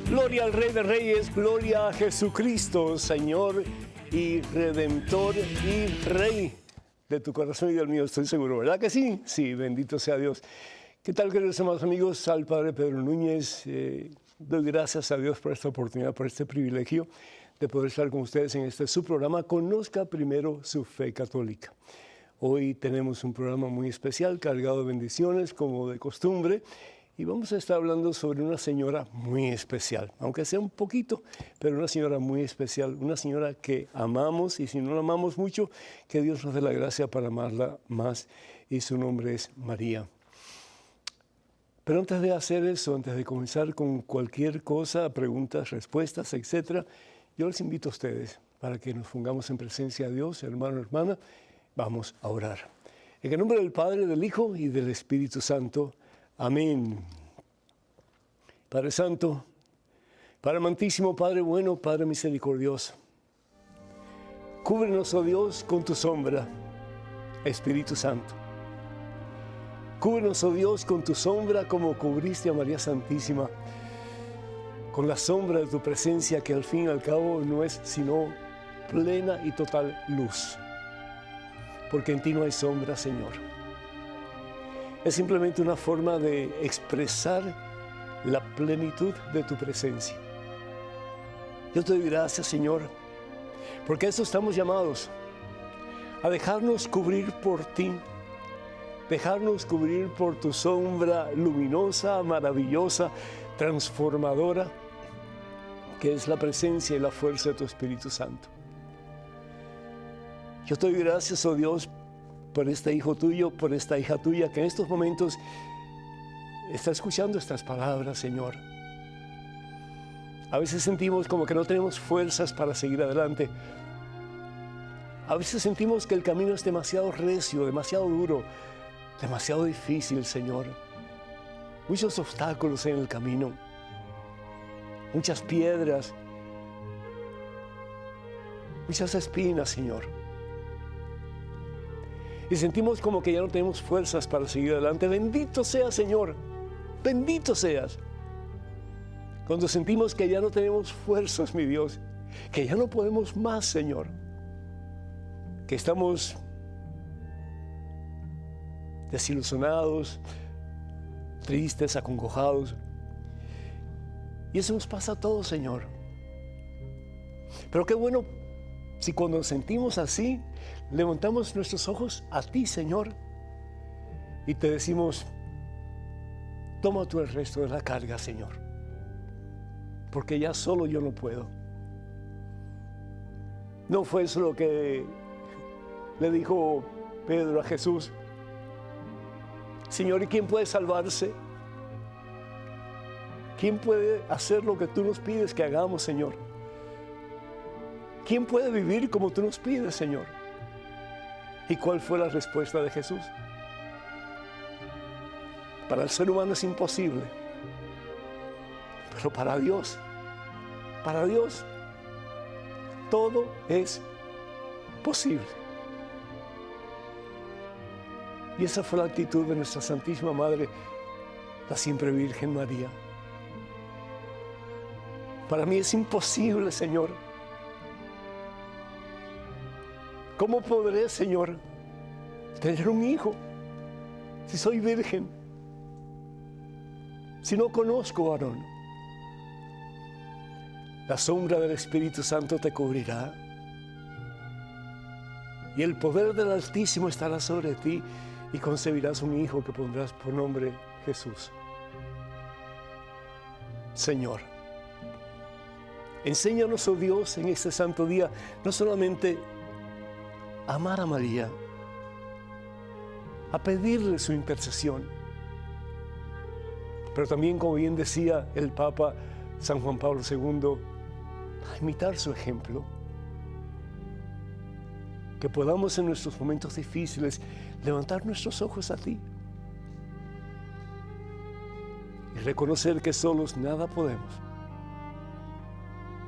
Gloria al Rey de Reyes, gloria a Jesucristo, Señor y Redentor y Rey de tu corazón y del mío, estoy seguro, ¿verdad que sí? Sí, bendito sea Dios. ¿Qué tal, queridos amados amigos? Al Padre Pedro Núñez, doy gracias a Dios por esta oportunidad, por este privilegio de poder estar con ustedes en este su programa, Conozca Primero su Fe Católica. Hoy tenemos un programa muy especial, cargado de bendiciones, como de costumbre, y vamos a estar hablando sobre una señora muy especial, aunque sea un poquito, pero una señora muy especial, una señora que amamos, y si no la amamos mucho, que Dios nos dé la gracia para amarla más, y su nombre es María. Pero antes de hacer eso, antes de comenzar con cualquier cosa, preguntas, respuestas, etc., yo les invito a ustedes para que nos pongamos en presencia de Dios, hermano, hermana, vamos a orar. En el nombre del Padre, del Hijo y del Espíritu Santo. Amén. Padre Santo, Padre amantísimo, Padre bueno, Padre misericordioso, cúbrenos, oh Dios, con tu sombra, Espíritu Santo. Cúbrenos, oh Dios, con tu sombra como cubriste a María Santísima, con la sombra de tu presencia que al fin y al cabo no es sino plena y total luz, porque en ti no hay sombra, Señor. Es simplemente una forma de expresar la plenitud de tu presencia. Yo te doy gracias, Señor, porque a eso estamos llamados, a dejarnos cubrir por ti, dejarnos cubrir por tu sombra luminosa, maravillosa, transformadora, que es la presencia y la fuerza de tu Espíritu Santo. Yo te doy gracias, oh Dios, por este hijo tuyo, por esta hija tuya, que en estos momentos está escuchando estas palabras, Señor. A veces sentimos como que no tenemos fuerzas para seguir adelante. A veces sentimos que el camino es demasiado recio, demasiado duro, demasiado difícil, Señor. Muchos obstáculos en el camino, muchas piedras, muchas espinas, Señor. Y sentimos como que ya no tenemos fuerzas para seguir adelante. Bendito seas, Señor. Bendito seas. Cuando sentimos que ya no tenemos fuerzas, mi Dios, que ya no podemos más, Señor, que estamos desilusionados, tristes, acongojados. Y eso nos pasa a todos, Señor. Pero qué bueno si cuando nos sentimos así, levantamos nuestros ojos a ti, Señor, y te decimos: toma tú el resto de la carga, Señor, porque ya solo yo no puedo. ¿No fue eso lo que le dijo Pedro a Jesús? Señor, ¿y quién puede salvarse? ¿Quién puede hacer lo que tú nos pides que hagamos, Señor? ¿Quién puede vivir como tú nos pides, Señor? ¿Y cuál fue la respuesta de Jesús? Para el ser humano es imposible, pero para Dios, todo es posible. Y esa fue la actitud de nuestra Santísima Madre, la siempre Virgen María. Para mí es imposible, Señor. ¿Cómo podré, Señor, tener un hijo si soy virgen? Si no conozco varón. La sombra del Espíritu Santo te cubrirá y el poder del Altísimo estará sobre ti y concebirás un hijo que pondrás por nombre Jesús. Señor, enséñanos, oh Dios, en este santo día, no solamente amar a María, a pedirle su intercesión, pero también, como bien decía el Papa San Juan Pablo II, a imitar su ejemplo. que podamos en nuestros momentos difíciles levantar nuestros ojos a ti y reconocer que solos nada podemos.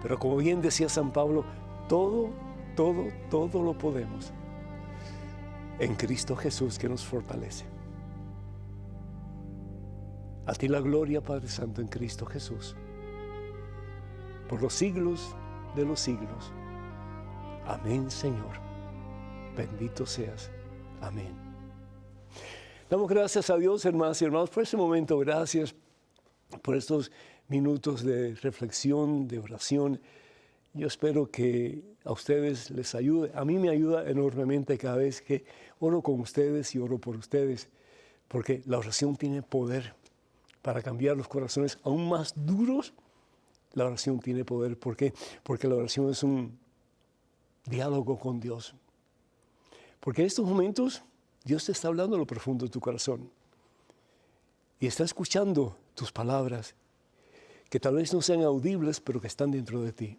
Pero como bien decía San Pablo, todo lo podemos en Cristo Jesús que nos fortalece. A ti la gloria, Padre Santo, en Cristo Jesús, por los siglos de los siglos. Amén, Señor. Bendito seas. Amén. Damos gracias a Dios, hermanas y hermanos, por este momento. Gracias por estos minutos de reflexión, de oración. Yo espero que a ustedes les ayude. A mí me ayuda enormemente cada vez que oro con ustedes y oro por ustedes, porque la oración tiene poder para cambiar los corazones aún más duros. La oración tiene poder. ¿Por qué? Porque la oración es un diálogo con Dios. Porque en estos momentos Dios te está hablando a lo profundo de tu corazón y está escuchando tus palabras, que tal vez no sean audibles, pero que están dentro de ti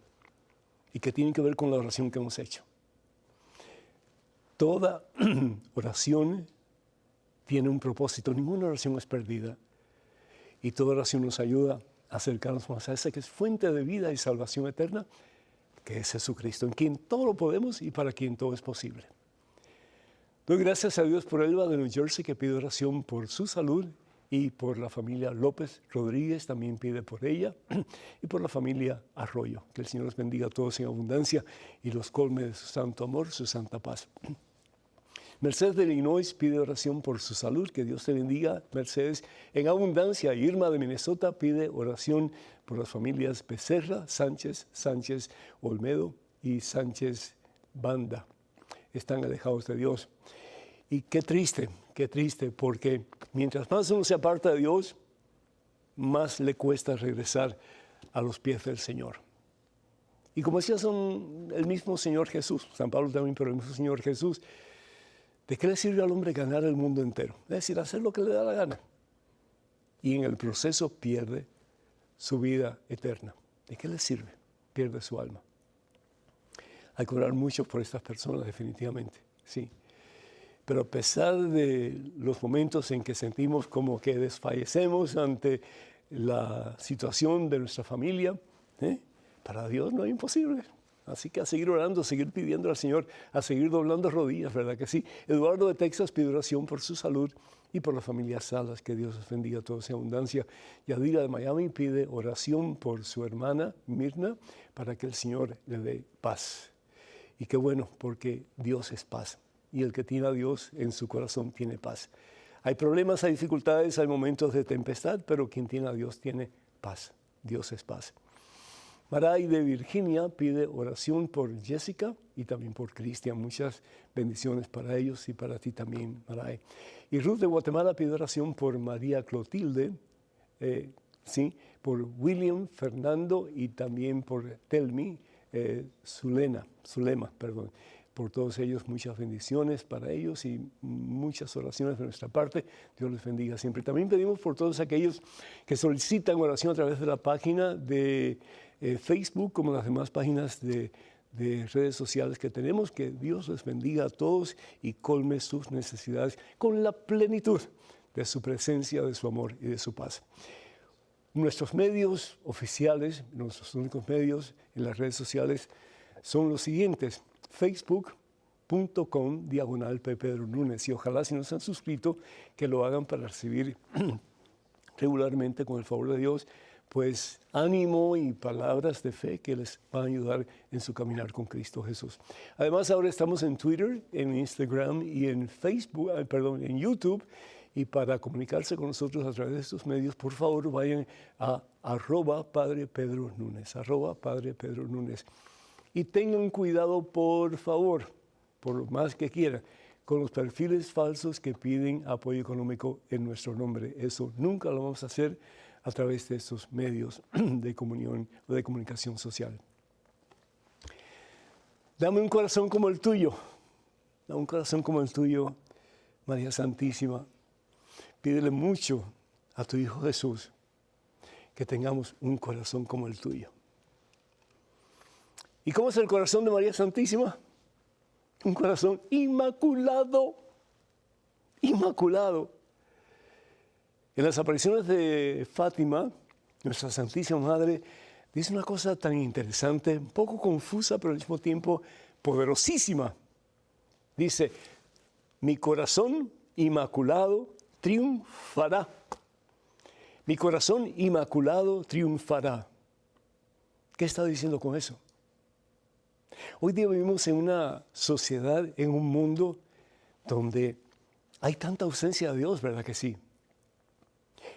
y que tienen que ver con la oración que hemos hecho. Toda oración tiene un propósito, ninguna oración es perdida, y toda oración nos ayuda a acercarnos más a esa que es fuente de vida y salvación eterna, que es Jesucristo, en quien todo lo podemos y para quien todo es posible. Doy gracias a Dios por Elba de New Jersey, que pide oración por su salud, y por la familia López Rodríguez, también pide por ella, y por la familia Arroyo. Que el Señor los bendiga a todos en abundancia y los colme de su santo amor, su santa paz. Mercedes de Illinois pide oración por su salud. Que Dios te bendiga, Mercedes, en abundancia. Irma de Minnesota pide oración por las familias Becerra, Sánchez, Sánchez Olmedo y Sánchez Banda. Están alejados de Dios. Y qué triste, porque mientras más uno se aparta de Dios, más le cuesta regresar a los pies del Señor. Y como decía el mismo Señor Jesús, San Pablo también, pero el mismo Señor Jesús, ¿de qué le sirve al hombre ganar el mundo entero? Es decir, hacer lo que le da la gana. Y en el proceso pierde su vida eterna. ¿De qué le sirve? Pierde su alma. Hay que orar mucho por estas personas, definitivamente, sí. Pero a pesar de los momentos en que sentimos como que desfallecemos ante la situación de nuestra familia, para Dios no es imposible. Así que a seguir orando, a seguir pidiendo al Señor, a seguir doblando rodillas, ¿verdad que sí? Eduardo de Texas pide oración por su salud y por la familia Salas, que Dios los bendiga a todos en abundancia. Yadira de Miami pide oración por su hermana Mirna, para que el Señor le dé paz. Y qué bueno, porque Dios es paz. Y el que tiene a Dios en su corazón tiene paz. Hay problemas, hay dificultades, hay momentos de tempestad, pero quien tiene a Dios tiene paz. Dios es paz. Maray de Virginia pide oración por Jessica y también por Cristian. Muchas bendiciones para ellos y para ti también, Maray. Y Ruth de Guatemala pide oración por María Clotilde, por William, Fernando y también por Telmi, Zulema. Por todos ellos, muchas bendiciones para ellos y muchas oraciones de nuestra parte. Dios les bendiga siempre. También pedimos por todos aquellos que solicitan oración a través de la página de Facebook, como las demás páginas de redes sociales que tenemos. Que Dios les bendiga a todos y colme sus necesidades con la plenitud de su presencia, de su amor y de su paz. Nuestros medios oficiales, nuestros únicos medios en las redes sociales son los siguientes: facebook.com/Pedro Núñez. Y ojalá, si no se han suscrito, que lo hagan para recibir regularmente, con el favor de Dios, pues ánimo y palabras de fe que les van a ayudar en su caminar con Cristo Jesús. Además, ahora estamos en Twitter, en Instagram y en en YouTube. Y para comunicarse con nosotros a través de estos medios, por favor, vayan a @Padre Pedro Núñez, @Padre Pedro Núñez. Y tengan cuidado, por favor, por lo más que quieran, con los perfiles falsos que piden apoyo económico en nuestro nombre. Eso nunca lo vamos a hacer a través de estos medios de comunión o de comunicación social. Dame un corazón como el tuyo. Dame un corazón como el tuyo, María Santísima. Pídele mucho a tu Hijo Jesús que tengamos un corazón como el tuyo. ¿Y cómo es el corazón de María Santísima? Un corazón inmaculado. Inmaculado. En las apariciones de Fátima, nuestra Santísima Madre dice una cosa tan interesante, un poco confusa, pero al mismo tiempo poderosísima. Dice, mi corazón inmaculado triunfará. Mi corazón inmaculado triunfará. ¿Qué está diciendo con eso? Hoy día vivimos en una sociedad, en un mundo donde hay tanta ausencia de Dios, ¿verdad que sí?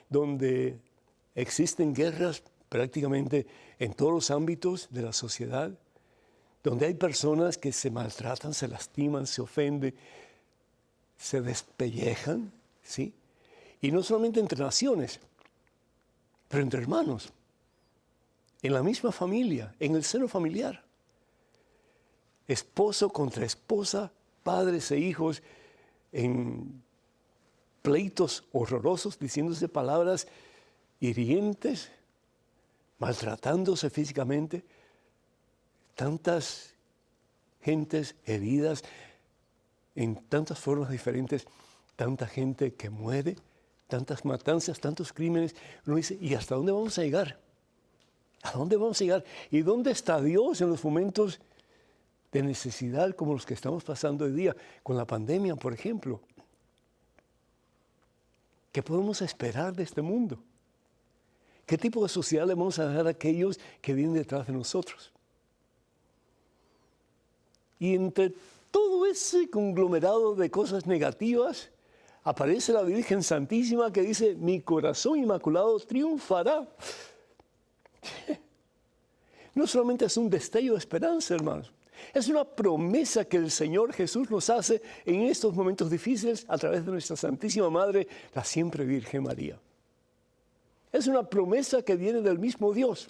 Donde existen guerras prácticamente en todos los ámbitos de la sociedad, donde hay personas que se maltratan, se lastiman, se ofenden, se despellejan, ¿sí? Y no solamente entre naciones, pero entre hermanos, en la misma familia, en el seno familiar. Esposo contra esposa, padres e hijos, en pleitos horrorosos, diciéndose palabras hirientes, maltratándose físicamente, tantas gentes heridas en tantas formas diferentes, tanta gente que muere, tantas matanzas, tantos crímenes. Uno dice, ¿y hasta dónde vamos a llegar? ¿A dónde vamos a llegar? ¿Y dónde está Dios en los momentos de necesidad como los que estamos pasando hoy día, con la pandemia, por ejemplo? ¿Qué podemos esperar de este mundo? ¿Qué tipo de sociedad le vamos a dar a aquellos que vienen detrás de nosotros? Y entre todo ese conglomerado de cosas negativas, aparece la Virgen Santísima que dice, mi corazón inmaculado triunfará. No solamente es un destello de esperanza, hermanos, es una promesa que el Señor Jesús nos hace en estos momentos difíciles a través de nuestra Santísima Madre, la siempre Virgen María. Es una promesa que viene del mismo Dios.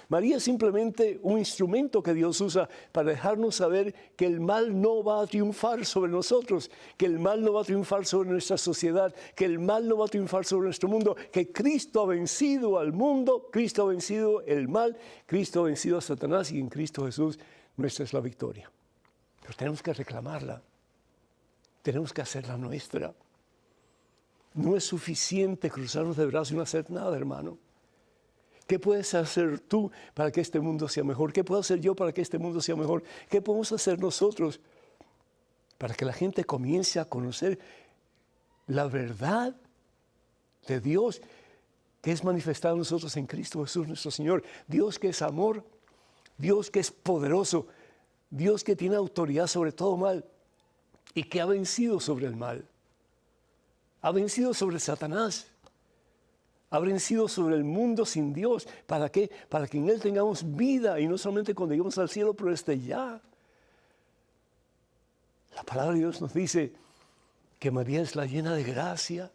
María es simplemente un instrumento que Dios usa para dejarnos saber que el mal no va a triunfar sobre nosotros, que el mal no va a triunfar sobre nuestra sociedad, que el mal no va a triunfar sobre nuestro mundo, que Cristo ha vencido al mundo, Cristo ha vencido el mal, Cristo ha vencido a Satanás y en Cristo Jesús nuestra es la victoria. Pero tenemos que reclamarla, tenemos que hacerla nuestra. No es suficiente cruzarnos de brazos y no hacer nada, hermano. ¿Qué puedes hacer tú para que este mundo sea mejor? ¿Qué puedo hacer yo para que este mundo sea mejor? ¿Qué podemos hacer nosotros para que la gente comience a conocer la verdad de Dios que es manifestada en nosotros en Cristo Jesús nuestro Señor? Dios que es amor, Dios que es poderoso, Dios que tiene autoridad sobre todo mal y que ha vencido sobre el mal. Ha vencido sobre Satanás. Ha vencido sobre el mundo sin Dios. ¿Para qué? Para que en Él tengamos vida y no solamente cuando lleguemos al cielo, pero desde ya. La palabra de Dios nos dice que María es la llena de gracia.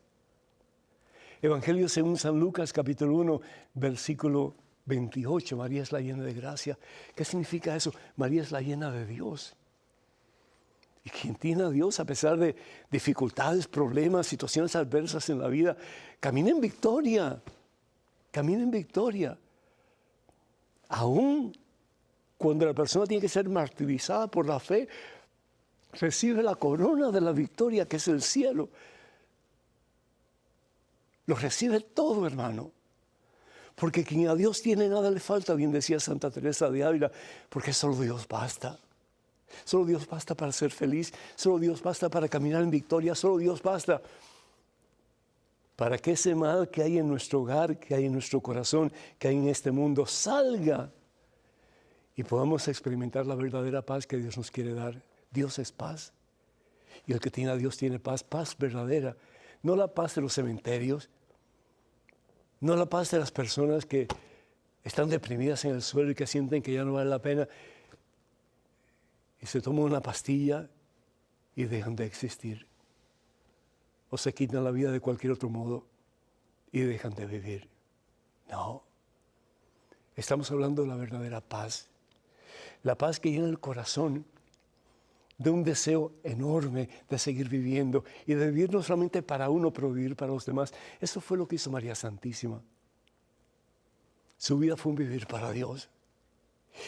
Evangelio según San Lucas, capítulo 1, versículo 28. María es la llena de gracia. ¿Qué significa eso? María es la llena de Dios. Y quien tiene a Dios, a pesar de dificultades, problemas, situaciones adversas en la vida, camina en victoria. Camina en victoria. Aún cuando la persona tiene que ser martirizada por la fe, recibe la corona de la victoria que es el cielo. Lo recibe todo, hermano. Porque quien a Dios tiene nada le falta, bien decía Santa Teresa de Ávila, porque solo Dios basta. Solo Dios basta para ser feliz, solo Dios basta para caminar en victoria, solo Dios basta para que ese mal que hay en nuestro hogar, que hay en nuestro corazón, que hay en este mundo, salga y podamos experimentar la verdadera paz que Dios nos quiere dar. Dios es paz y el que tiene a Dios tiene paz, paz verdadera, no la paz de los cementerios, no la paz de las personas que están deprimidas en el suelo y que sienten que ya no vale la pena y se toman una pastilla y dejan de existir. O se quitan la vida de cualquier otro modo y dejan de vivir. No. Estamos hablando de la verdadera paz. La paz que llena el corazón de un deseo enorme de seguir viviendo y de vivir no solamente para uno, pero vivir para los demás. Eso fue lo que hizo María Santísima. Su vida fue un vivir para Dios.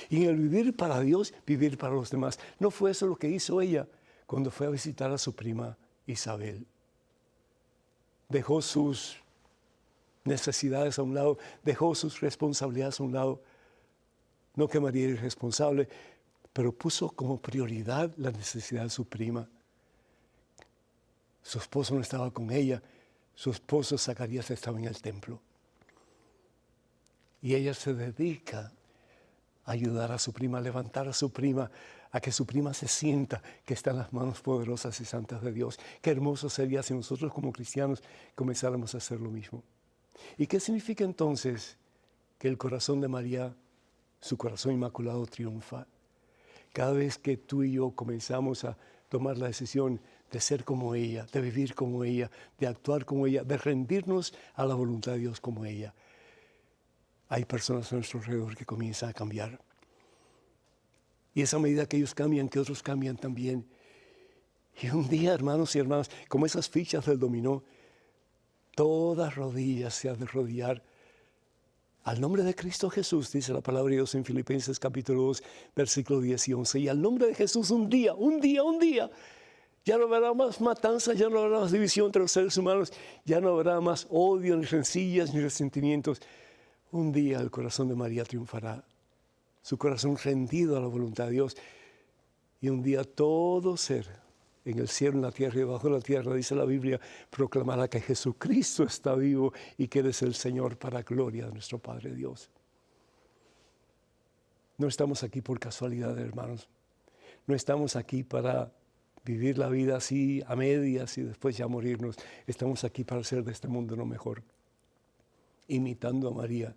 Y en el vivir para Dios, vivir para los demás. ¿No fue eso lo que hizo ella cuando fue a visitar a su prima Isabel? Dejó sus necesidades a un lado, dejó sus responsabilidades a un lado. No que María era irresponsable, pero puso como prioridad la necesidad de su prima. Su esposo no estaba con ella, su esposo Zacarías estaba en el templo. Y ella se dedica a ayudar a su prima, a levantar a su prima, a que su prima se sienta que está en las manos poderosas y santas de Dios. Qué hermoso sería si nosotros como cristianos comenzáramos a hacer lo mismo. ¿Y qué significa entonces que el corazón de María, su corazón inmaculado, triunfa? Cada vez que tú y yo comenzamos a tomar la decisión de ser como ella, de vivir como ella, de actuar como ella, de rendirnos a la voluntad de Dios como ella, hay personas a nuestro alrededor que comienzan a cambiar. Y esa medida que ellos cambian, que otros cambian también. Y un día, hermanos y hermanas, como esas fichas del dominó, toda rodilla se ha de arrodillar al nombre de Cristo Jesús, dice la palabra de Dios en Filipenses capítulo 2, versículo 10 y 11. Y al nombre de Jesús un día, ya no habrá más matanza, ya no habrá más división entre los seres humanos, ya no habrá más odio, ni rencillas, ni resentimientos. Un día el corazón de María triunfará, su corazón rendido a la voluntad de Dios. Y un día todo ser, en el cielo, en la tierra y debajo de la tierra, dice la Biblia, proclamará que Jesucristo está vivo y que Él es el Señor para gloria de nuestro Padre Dios. No estamos aquí por casualidad, hermanos. No estamos aquí para vivir la vida así a medias y después ya morirnos. Estamos aquí para hacer de este mundo lo mejor. Imitando a María,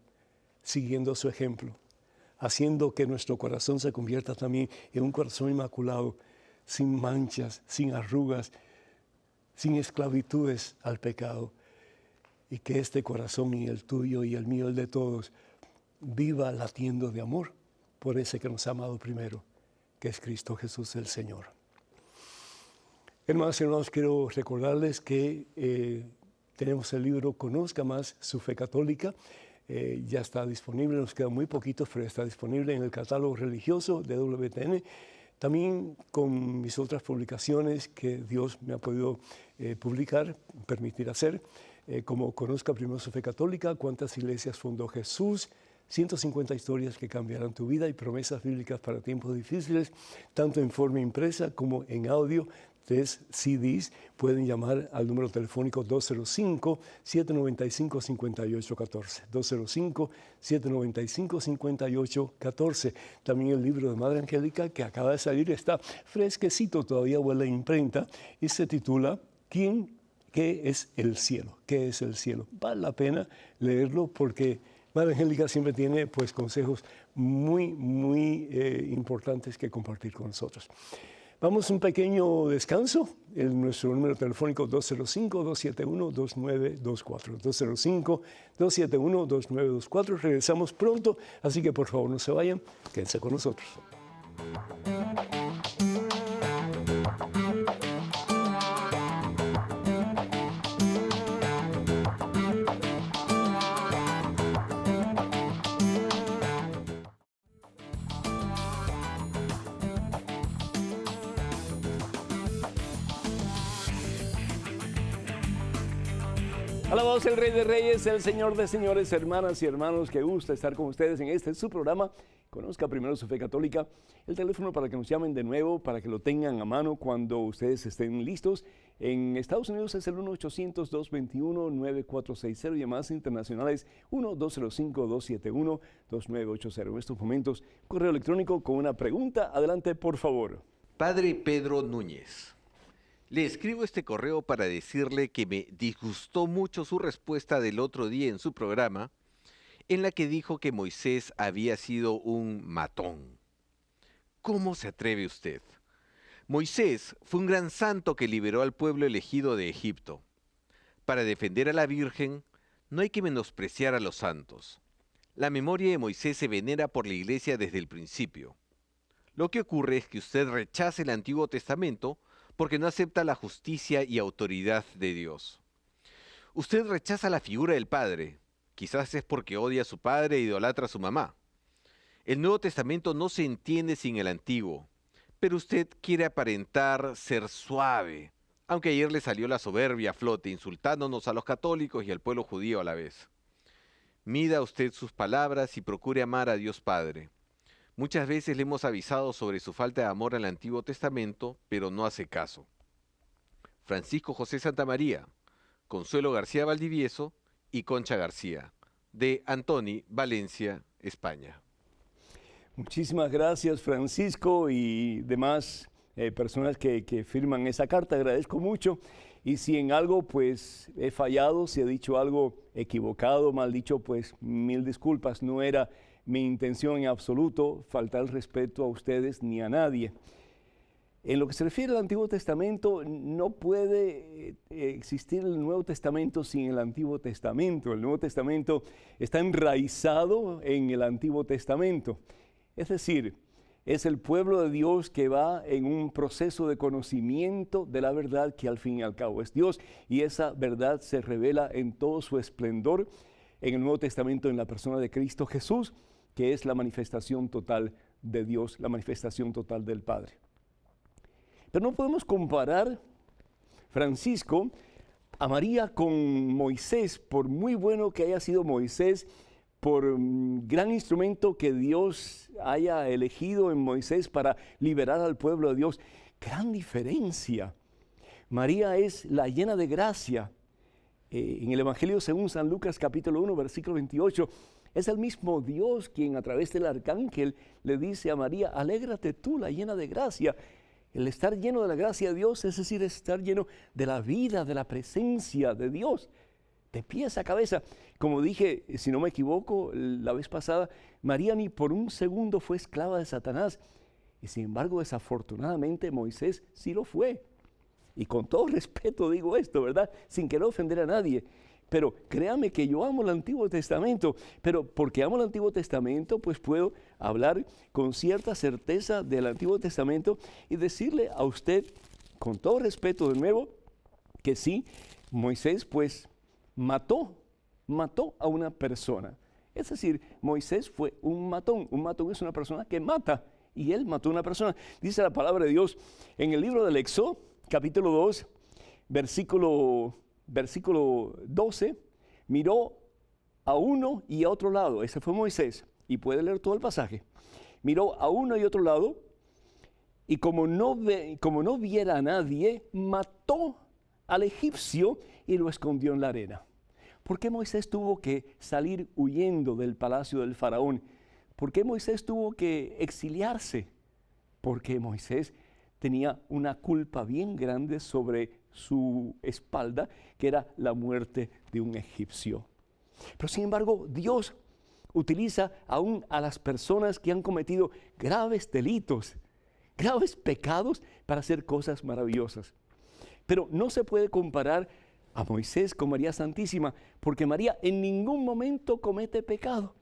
siguiendo su ejemplo, haciendo que nuestro corazón se convierta también en un corazón inmaculado, sin manchas, sin arrugas, sin esclavitudes al pecado. Y que este corazón y el tuyo y el mío, el de todos, viva latiendo de amor por ese que nos ha amado primero, que es Cristo Jesús el Señor. Hermanos y hermanos, quiero recordarles que tenemos el libro Conozca Más Su Fe Católica. Ya está disponible, nos queda muy poquito, pero está disponible en el catálogo religioso de WTN. También con mis otras publicaciones que Dios me ha podido publicar, permitir hacer, como Conozca Primero Su Fe Católica, Cuántas Iglesias Fundó Jesús, 150 historias que cambiarán tu vida y promesas bíblicas para tiempos difíciles, tanto en forma impresa como en audio. 3 CDs, pueden llamar al número telefónico 205-795-5814. 205-795-5814. También el libro de Madre Angélica que acaba de salir, está fresquecito, todavía huele a imprenta y se titula ¿Qué es el cielo? ¿Qué es el cielo? Vale la pena leerlo porque Madre Angélica siempre tiene pues consejos muy importantes que compartir con nosotros. Vamos a un pequeño descanso. Nuestro número telefónico 205-271-2924. 205-271-2924. Regresamos pronto, así que por favor no se vayan, quédense con nosotros. Alabado sea el Rey de Reyes, el Señor de Señores, hermanas y hermanos, que gusta estar con ustedes en este su programa. Conozca Primero Su Fe Católica. El teléfono para que nos llamen de nuevo, para que lo tengan a mano cuando ustedes estén listos. En Estados Unidos es el 1-800-221-9460 y llamadas internacionales 1-205-271-2980. En estos momentos, correo electrónico con una pregunta. Adelante, por favor. Padre Pedro Núñez. Le escribo este correo para decirle que me disgustó mucho su respuesta del otro día en su programa, en la que dijo que Moisés había sido un matón. ¿Cómo se atreve usted? Moisés fue un gran santo que liberó al pueblo elegido de Egipto. Para defender a la Virgen, no hay que menospreciar a los santos. La memoria de Moisés se venera por la Iglesia desde el principio. Lo que ocurre es que usted rechaza el Antiguo Testamento porque no acepta la justicia y autoridad de Dios. Usted rechaza la figura del padre, quizás es porque odia a su padre e idolatra a su mamá. El Nuevo Testamento no se entiende sin el Antiguo, pero usted quiere aparentar ser suave, aunque ayer le salió la soberbia a flote, insultándonos a los católicos y al pueblo judío a la vez. Mida usted sus palabras y procure amar a Dios Padre. Muchas veces le hemos avisado sobre su falta de amor al Antiguo Testamento, pero no hace caso. Francisco José Santamaría, Consuelo García Valdivieso y Concha García, de Antoni, Valencia, España. Muchísimas gracias, Francisco, y demás personas que firman esa carta. Agradezco mucho. Y si en algo pues he fallado, si he dicho algo equivocado, mal dicho, pues mil disculpas. No era mi intención en absoluto faltar el respeto a ustedes ni a nadie. En lo que se refiere al Antiguo Testamento, no puede existir el Nuevo Testamento sin el Antiguo Testamento. El Nuevo Testamento está enraizado en el Antiguo Testamento. Es decir, es el pueblo de Dios que va en un proceso de conocimiento de la verdad que al fin y al cabo es Dios. Y esa verdad se revela en todo su esplendor en el Nuevo Testamento en la persona de Cristo Jesús, que es la manifestación total de Dios, la manifestación total del Padre. Pero no podemos comparar, Francisco, a María con Moisés, por muy bueno que haya sido Moisés, por gran instrumento que Dios haya elegido en Moisés para liberar al pueblo de Dios. Gran diferencia. María es la llena de gracia. En el Evangelio según San Lucas capítulo 1, versículo 28, es el mismo Dios quien a través del arcángel le dice a María, alégrate tú, la llena de gracia. El estar lleno de la gracia de Dios, es decir, estar lleno de la vida, de la presencia de Dios, de pies a cabeza. Como dije, si no me equivoco, la vez pasada, María ni por un segundo fue esclava de Satanás. Y sin embargo, desafortunadamente, Moisés sí lo fue. Y con todo respeto digo esto, ¿verdad? Sin querer ofender a nadie. Pero créame que yo amo el Antiguo Testamento, pero porque amo el Antiguo Testamento, pues puedo hablar con cierta certeza del Antiguo Testamento y decirle a usted, con todo respeto de nuevo, que sí, Moisés pues mató a una persona. Es decir, Moisés fue un matón. Un matón es una persona que mata, y él mató a una persona. Dice la palabra de Dios en el libro del Éxodo, capítulo 2, versículo 12, miró a uno y a otro lado. Ese fue Moisés, y puede leer todo el pasaje. Miró a uno y otro lado, y como no viera a nadie, mató al egipcio y lo escondió en la arena. ¿Por qué Moisés tuvo que salir huyendo del palacio del faraón? ¿Por qué Moisés tuvo que exiliarse? Porque Moisés tenía una culpa bien grande sobre su espalda, que era la muerte de un egipcio. Pero sin embargo, Dios utiliza aún a las personas que han cometido graves delitos, graves pecados, para hacer cosas maravillosas. Pero no se puede comparar a Moisés con María Santísima, porque María en ningún momento comete pecado.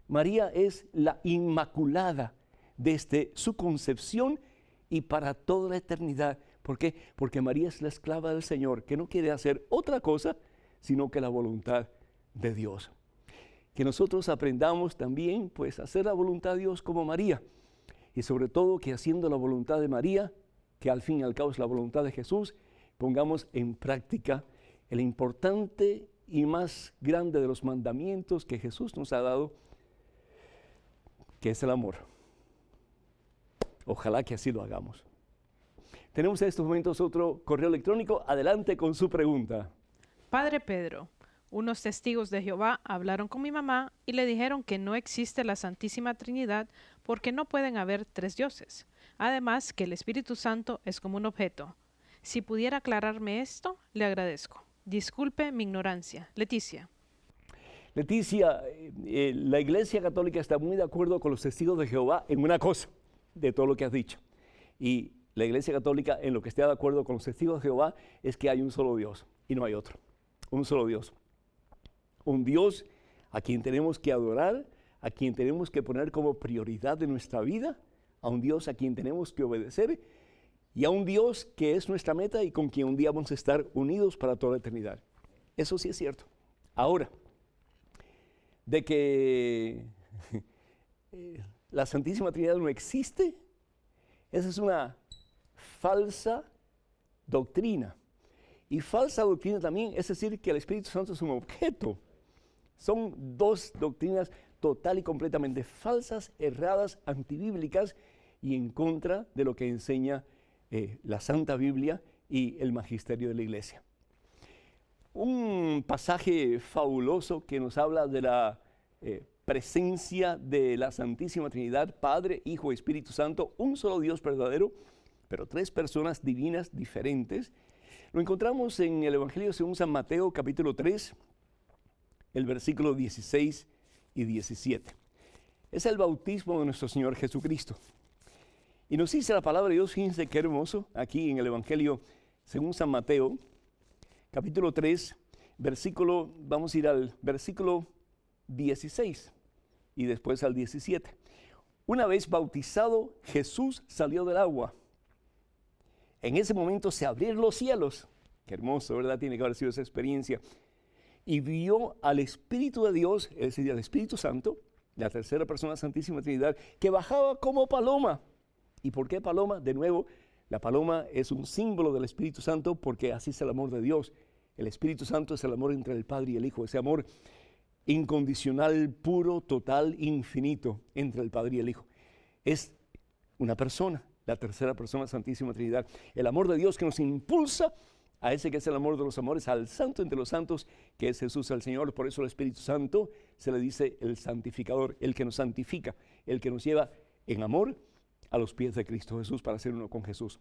María es la Inmaculada desde su concepción y para toda la eternidad. ¿Por qué? Porque María es la esclava del Señor, que no quiere hacer otra cosa, sino que la voluntad de Dios. Que nosotros aprendamos también, pues, a hacer la voluntad de Dios como María. Y sobre todo, que haciendo la voluntad de María, que al fin y al cabo es la voluntad de Jesús, pongamos en práctica el importante y más grande de los mandamientos que Jesús nos ha dado, que es el amor. Ojalá que así lo hagamos. Tenemos en estos momentos otro correo electrónico. Adelante con su pregunta. Padre Pedro, unos testigos de Jehová hablaron con mi mamá y le dijeron que no existe la Santísima Trinidad porque no pueden haber tres dioses. Además, que el Espíritu Santo es como un objeto. Si pudiera aclararme esto, le agradezco. Disculpe mi ignorancia. Leticia. Leticia, la Iglesia Católica está muy de acuerdo con los testigos de Jehová en una cosa de todo lo que has dicho. Y la Iglesia Católica en lo que está de acuerdo con los testigos de Jehová es que hay un solo Dios y no hay otro. Un solo Dios. Un Dios a quien tenemos que adorar, a quien tenemos que poner como prioridad de nuestra vida, a un Dios a quien tenemos que obedecer y a un Dios que es nuestra meta y con quien un día vamos a estar unidos para toda la eternidad. Eso sí es cierto. Ahora, de que la Santísima Trinidad no existe, esa es una falsa doctrina. Y falsa doctrina también es decir que el Espíritu Santo es un objeto. Son dos doctrinas total y completamente falsas, erradas, antibíblicas y en contra de lo que enseña la Santa Biblia y el magisterio de la Iglesia. Un pasaje fabuloso que nos habla de la presencia de la Santísima Trinidad, Padre, Hijo y Espíritu Santo, un solo Dios verdadero, pero tres personas divinas diferentes. Lo encontramos en el Evangelio según San Mateo, capítulo 3, el versículo 16 y 17. Es el bautismo de nuestro Señor Jesucristo. Y nos dice la palabra de Dios, fíjense qué hermoso, aquí en el Evangelio según San Mateo, capítulo 3, vamos a ir al versículo 16 y después al 17. Una vez bautizado, Jesús salió del agua. En ese momento se abrieron los cielos. Qué hermoso, ¿verdad? Tiene que haber sido esa experiencia. Y vio al Espíritu de Dios, es decir, al Espíritu Santo, la tercera persona Santísima Trinidad, que bajaba como paloma. ¿Y por qué paloma? De nuevo, la paloma es un símbolo del Espíritu Santo porque así es el amor de Dios. El Espíritu Santo es el amor entre el Padre y el Hijo, ese amor incondicional, puro, total, infinito entre el Padre y el Hijo. Es una persona, la tercera persona Santísima Trinidad. El amor de Dios que nos impulsa a ese que es el amor de los amores, al santo entre los santos, que es Jesús el Señor. Por eso el Espíritu Santo se le dice el santificador, el que nos santifica, el que nos lleva en amor a los pies de Cristo Jesús para ser uno con Jesús.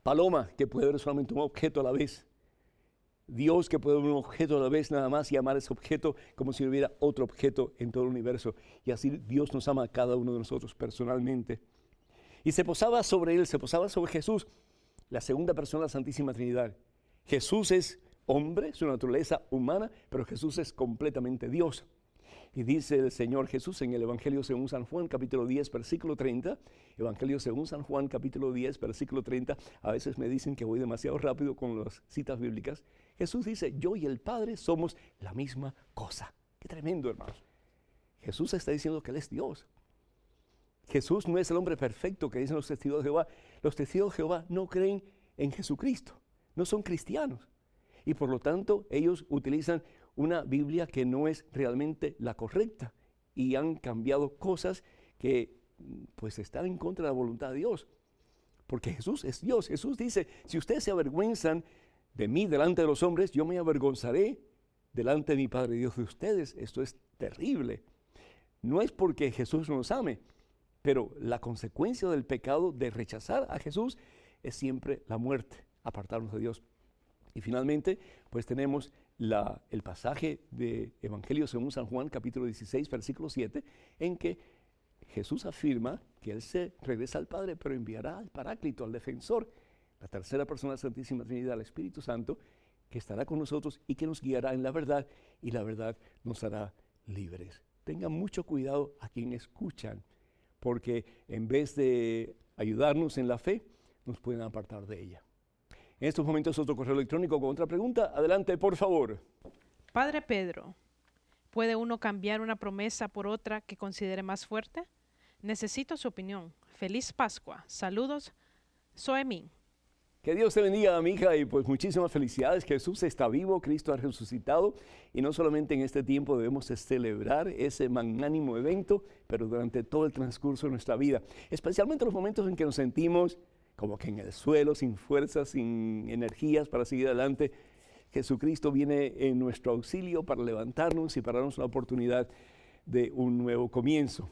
Paloma, que puede ver solamente un objeto a la vez. Dios, que puede ver un objeto a la vez nada más y amar ese objeto como si hubiera otro objeto en todo el universo. Y así Dios nos ama a cada uno de nosotros personalmente. Y se posaba sobre él, se posaba sobre Jesús, la segunda persona de la Santísima Trinidad. Jesús es hombre, su naturaleza humana, pero Jesús es completamente Dios. Y dice el Señor Jesús en el Evangelio según San Juan, capítulo 10, versículo 30. Evangelio según San Juan, capítulo 10, versículo 30. A veces me dicen que voy demasiado rápido con las citas bíblicas. Jesús dice, yo y el Padre somos la misma cosa. Qué tremendo, hermanos. Jesús está diciendo que Él es Dios. Jesús no es el hombre perfecto que dicen los testigos de Jehová. Los testigos de Jehová no creen en Jesucristo. No son cristianos. Y por lo tanto, ellos utilizan una Biblia que no es realmente la correcta y han cambiado cosas que pues están en contra de la voluntad de Dios. Porque Jesús es Dios. Jesús dice, si ustedes se avergüenzan de mí delante de los hombres, yo me avergonzaré delante de mi Padre Dios de ustedes. Esto es terrible. No es porque Jesús nos ame, pero la consecuencia del pecado de rechazar a Jesús es siempre la muerte, apartarnos de Dios. Y finalmente, pues tenemos el pasaje de Evangelio según San Juan, capítulo 16, versículo 7, en que Jesús afirma que Él se regresa al Padre, pero enviará al Paráclito, al Defensor, la tercera persona de la Santísima Trinidad, el Espíritu Santo, que estará con nosotros y que nos guiará en la verdad, y la verdad nos hará libres. Tengan mucho cuidado a quien escuchan, porque en vez de ayudarnos en la fe, nos pueden apartar de ella. En estos momentos otro correo electrónico con otra pregunta. Adelante, por favor. Padre Pedro, ¿puede uno cambiar una promesa por otra que considere más fuerte? Necesito su opinión. Feliz Pascua. Saludos, Soemín. Que Dios te bendiga, mi hija, y pues muchísimas felicidades. Jesús está vivo, Cristo ha resucitado, y no solamente en este tiempo debemos celebrar ese magnánimo evento, pero durante todo el transcurso de nuestra vida, especialmente los momentos en que nos sentimos como que en el suelo, sin fuerzas, sin energías para seguir adelante. Jesucristo viene en nuestro auxilio para levantarnos y para darnos la oportunidad de un nuevo comienzo.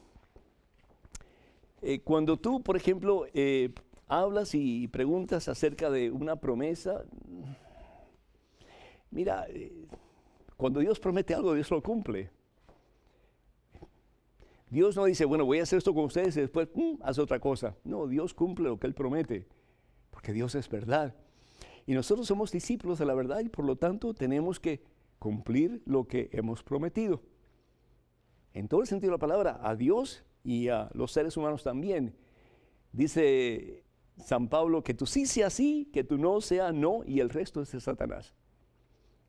Cuando tú, por ejemplo, hablas y preguntas acerca de una promesa, mira, cuando Dios promete algo, Dios lo cumple. Dios no dice, bueno, voy a hacer esto con ustedes y después haz otra cosa. No, Dios cumple lo que Él promete, porque Dios es verdad. Y nosotros somos discípulos de la verdad y por lo tanto tenemos que cumplir lo que hemos prometido. En todo el sentido de la palabra, a Dios y a los seres humanos también. Dice San Pablo que tú sí sea sí, que tú no sea no y el resto es de Satanás.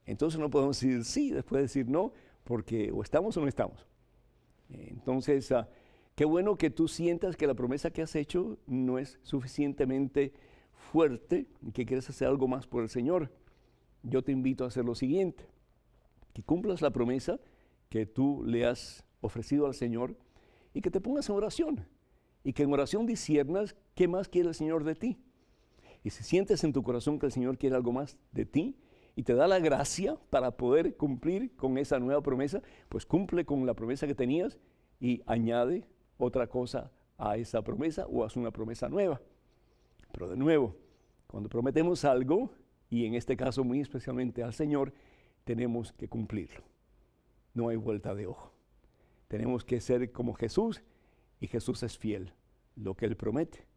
Entonces no podemos decir sí, después decir no, porque o estamos o no estamos. Entonces Qué bueno que tú sientas que la promesa que has hecho no es suficientemente fuerte y que quieres hacer algo más por el Señor. Yo te invito a hacer lo siguiente, que cumplas la promesa que tú le has ofrecido al Señor y que te pongas en oración y que en oración disciernas qué más quiere el Señor de ti. Y si sientes en tu corazón que el Señor quiere algo más de ti y te da la gracia para poder cumplir con esa nueva promesa, pues cumple con la promesa que tenías y añade otra cosa a esa promesa o haz una promesa nueva. Pero de nuevo, cuando prometemos algo, y en este caso muy especialmente al Señor, tenemos que cumplirlo. No hay vuelta de hoja. Tenemos que ser como Jesús, y Jesús es fiel. Lo que Él promete,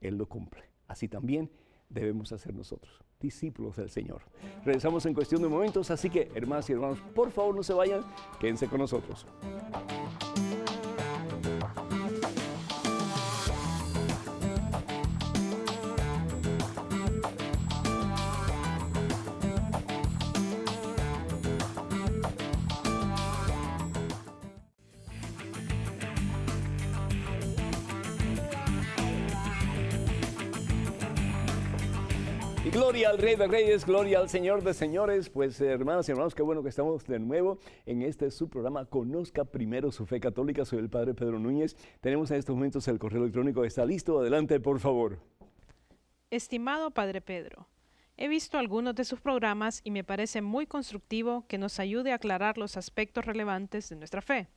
Él lo cumple. Así también debemos hacer nosotros, discípulos del Señor. Regresamos en cuestión de momentos, así que hermanas y hermanos, por favor no se vayan, quédense con nosotros. Gloria al Rey de Reyes, gloria al Señor de Señores. Pues hermanas y hermanos, qué bueno que estamos de nuevo en este su programa Conozca Primero Su Fe Católica. Soy el Padre Pedro Núñez. Tenemos en estos momentos el correo electrónico. ¿Está listo? Adelante, por favor. Estimado Padre Pedro, he visto algunos de sus programas y me parece muy constructivo que nos ayude a aclarar los aspectos relevantes de nuestra fe.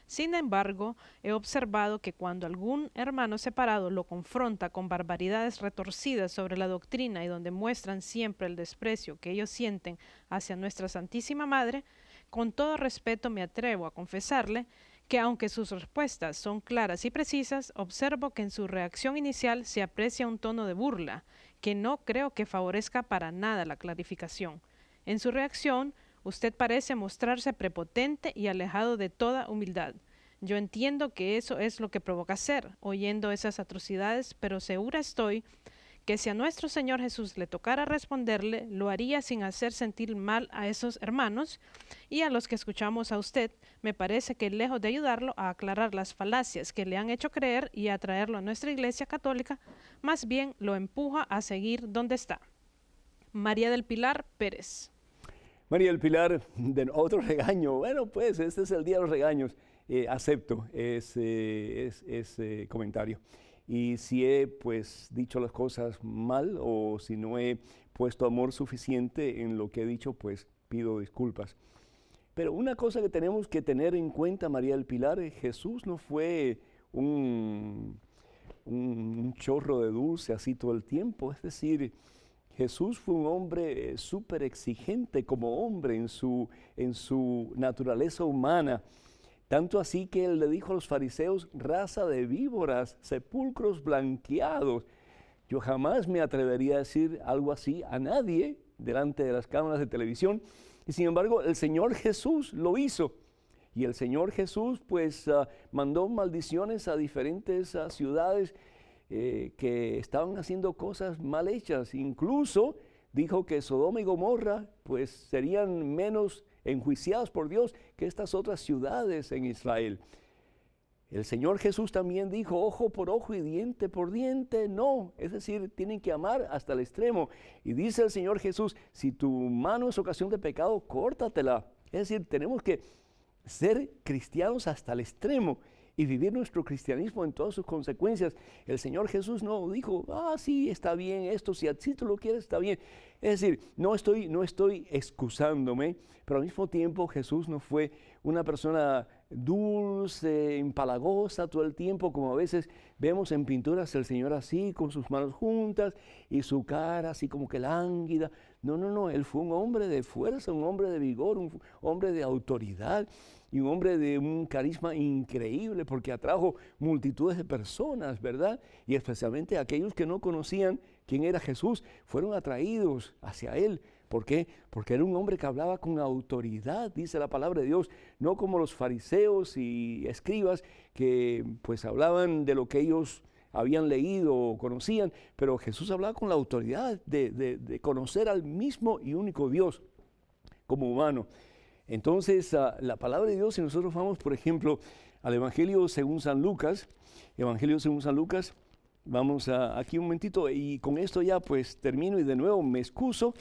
Sin embargo, he observado que cuando algún hermano separado lo confronta con barbaridades retorcidas sobre la doctrina y donde muestran siempre el desprecio que ellos sienten hacia nuestra Santísima Madre, con todo respeto me atrevo a confesarle que aunque sus respuestas son claras y precisas, observo que en su reacción inicial se aprecia un tono de burla, que no creo que favorezca para nada la clarificación. En su reacción, usted parece mostrarse prepotente y alejado de toda humildad. Yo entiendo que eso es lo que provoca hacer, oyendo esas atrocidades, pero segura estoy que si a nuestro Señor Jesús le tocara responderle, lo haría sin hacer sentir mal a esos hermanos y a los que escuchamos a usted. Me parece que lejos de ayudarlo a aclarar las falacias que le han hecho creer y a traerlo a nuestra Iglesia Católica, más bien lo empuja a seguir donde está. María del Pilar Pérez. María del Pilar, de otro regaño. Bueno, pues este es el día de los regaños. Acepto ese comentario. Y si he pues dicho las cosas mal o si no he puesto amor suficiente en lo que he dicho, pues pido disculpas. Pero una cosa que tenemos que tener en cuenta, María del Pilar, Jesús no fue un chorro de dulce así todo el tiempo. Es decir, Jesús fue un hombre súper exigente como hombre en su naturaleza humana. Tanto así que él le dijo a los fariseos, raza de víboras, sepulcros blanqueados. Yo jamás me atrevería a decir algo así a nadie delante de las cámaras de televisión. Y sin embargo, el Señor Jesús lo hizo. Y el Señor Jesús pues mandó maldiciones a diferentes ciudades que estaban haciendo cosas mal hechas. Incluso dijo que Sodoma y Gomorra pues serían menos enjuiciados por Dios que estas otras ciudades en Israel. El Señor Jesús también dijo, ojo por ojo y diente por diente, no, es decir, tienen que amar hasta el extremo. Y dice el Señor Jesús, si tu mano es ocasión de pecado, córtatela. Es decir, tenemos que ser cristianos hasta el extremo y vivir nuestro cristianismo en todas sus consecuencias. El Señor Jesús no dijo, sí, está bien esto, si así tú lo quieres, está bien. Es decir, no estoy excusándome, pero al mismo tiempo Jesús no fue una persona dulce, empalagosa todo el tiempo, como a veces vemos en pinturas el Señor así, con sus manos juntas y su cara así como que lánguida. No, Él fue un hombre de fuerza, un hombre de vigor, un hombre de autoridad y un hombre de un carisma increíble porque atrajo multitudes de personas, ¿verdad? Y especialmente aquellos que no conocían quién era Jesús, fueron atraídos hacia Él. ¿Por qué? Porque era un hombre que hablaba con autoridad, dice la palabra de Dios, no como los fariseos y escribas que pues hablaban de lo que ellos habían leído o conocían, pero Jesús hablaba con la autoridad de conocer al mismo y único Dios como humano. Entonces, la palabra de Dios, si nosotros vamos, por ejemplo, al Evangelio según San Lucas. Evangelio según San Lucas. Vamos aquí un momentito y con esto ya pues termino y de nuevo me excuso,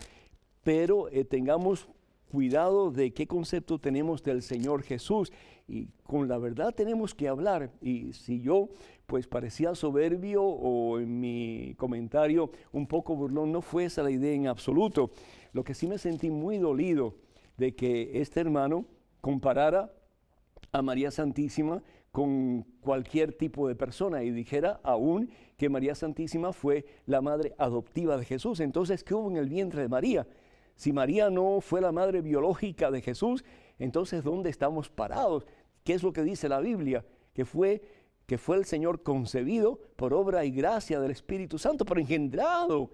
pero tengamos cuidado de qué concepto tenemos del Señor Jesús y con la verdad tenemos que hablar. Y si yo pues parecía soberbio o en mi comentario un poco burlón, no fue esa la idea en absoluto. Lo que sí me sentí muy dolido de que este hermano comparara a María Santísima con cualquier tipo de persona y dijera aún que María Santísima fue la madre adoptiva de Jesús. Entonces, ¿qué hubo en el vientre de María? Si María no fue la madre biológica de Jesús, entonces ¿dónde estamos parados? ¿Qué es lo que dice la Biblia? Que fue el Señor concebido por obra y gracia del Espíritu Santo, pero engendrado,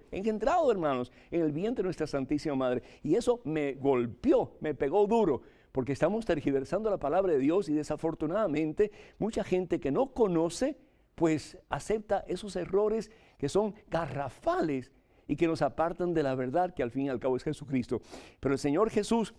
hermanos, en el vientre de nuestra Santísima Madre. Y eso me golpeó, me pegó duro, porque estamos tergiversando la palabra de Dios y desafortunadamente mucha gente que no conoce, pues acepta esos errores que son garrafales y que nos apartan de la verdad que al fin y al cabo es Jesucristo. Pero el Señor Jesús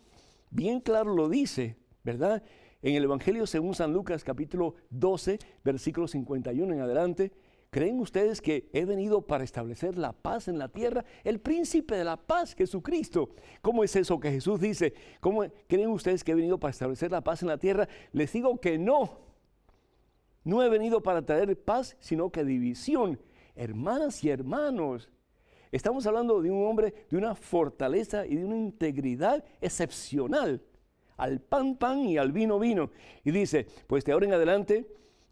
bien claro lo dice, ¿verdad? En el Evangelio según San Lucas capítulo 12, versículo 51 en adelante, ¿creen ustedes que he venido para establecer la paz en la tierra? El príncipe de la paz, Jesucristo. ¿Cómo es eso que Jesús dice? ¿Cómo creen ustedes que he venido para establecer la paz en la tierra? Les digo que no. No he venido para traer paz, sino que división. Hermanas y hermanos, estamos hablando de un hombre de una fortaleza y de una integridad excepcional. Al pan, pan y al vino, vino. Y dice, pues de ahora en adelante,